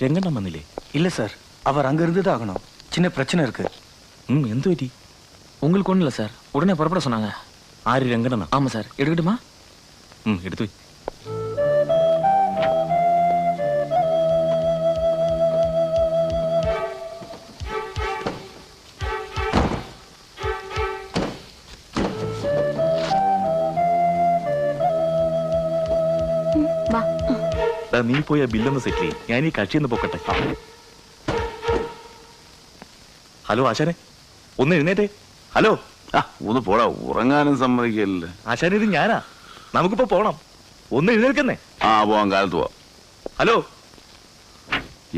രംഗണ്ണം വന്നില്ലേ? இல்ல சார், அவர் அங்க இருந்து தான் ஆகணும். சின்ன பிரச்சனை இருக்கு. എന്ത് പറ്റി? உங்களுக்கு ஒன்றும் இல்லை சார், உடனே புறப்பட சொன்னாங்க. ആര്? രംഗണ്ണ? ஆமாம் சார், எடுக்கட்டுமா? എടുത്തു. നീ പോയി ആ ബില്ലൊന്ന് സെറ്റിൽ ചെയ്യും, ഞാൻ ഈ കക്ഷിന്ന് പൊക്കട്ടെ. ഹലോ ആശാനെ, ഒന്ന് എഴുന്നേറ്റേ. ഹലോ. ഒന്ന് പോടാ, ഉറങ്ങാനും സമ്മതിക്കില്ല. ആശാനെ, ഇത് ഞാനാ. നമുക്കിപ്പോ പോണം. ഒന്ന് എഴുന്നേൽക്കുന്നേ. പോവാം, കാലത്ത് പോവാം. ഹലോ.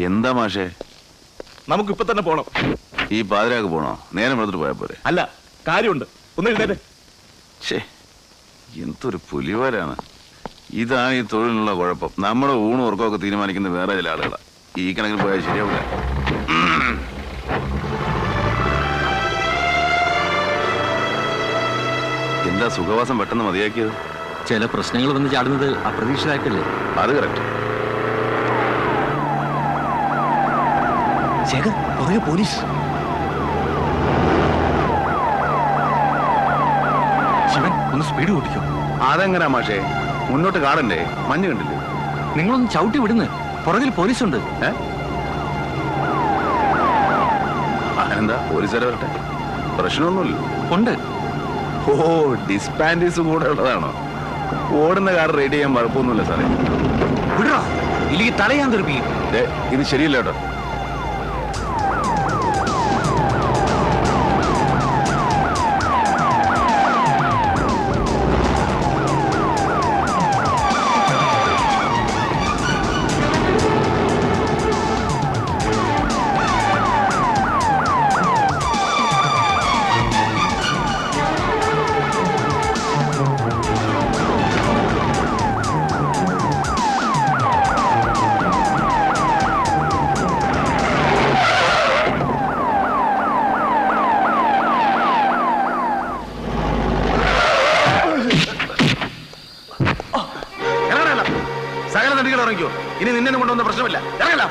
എന്താ മാഷേ? നമുക്കിപ്പൊ തന്നെ പോണം. ഈ പാതിരാക്ക് പോണോ? നേരം എടുത്തിട്ട് പോയാ പോരെ? അല്ല, കാര്യമുണ്ട്. ഒന്ന് എഴുന്നേറ്റേ. ഷേ, എന്തൊരു പുലിവാരാണ്. ഇതാണ് ഈ തൊഴിലിനുള്ള കുഴപ്പം. നമ്മുടെ ഊണും ഉറക്കമൊക്കെ തീരുമാനിക്കുന്ന വേറെ ചില ആളുകളാണ്. ഈ കണക്കിന് പോയാൽ ശരിയാവില്ല. എന്താ സുഖവാസം പെട്ടെന്ന് മതിയാക്കിയത്? ചില പ്രശ്നങ്ങൾ വന്ന് ചാടുന്നത് അപ്രതീക്ഷിതമായിട്ടല്ലേ? അത് കറക്റ്റ്. ശേഖർ, പുറകെ പോലീസ്. ശിവൻ, ഒന്ന് സ്പീഡ് കൂട്ടിക്കോ. അതെങ്ങനാ മാഷേ? മുന്നോട്ട് കാണണ്ടേ? മഞ്ഞ് കണ്ടില്ലേ? നിങ്ങളൊന്ന് ചവിട്ടി വിടുന്ന്, പുറകിൽ പോലീസുണ്ട്. എന്താ പോലീസുകാരെ വരട്ടെ, പ്രശ്നമൊന്നുമില്ല. ഉണ്ട്. ഓ, ഡിസ്പാൻഡീസ് കൂടെ ഉള്ളതാണോ? ഓടുന്ന കാർ റെഡി ചെയ്യാൻ കുഴപ്പമൊന്നുമില്ല സാറേ. വിടോ, ഇല്ലെങ്കിൽ തലയാൻ തെറിപ്പിക്കും. ഇത് ശരിയല്ല കേട്ടോ. സകല നടികൾ ഇറങ്ങിക്കോ. ഇനി നിന്നെ കൊണ്ടുവന്ന പ്രശ്നമില്ല. ഇറങ്ങല.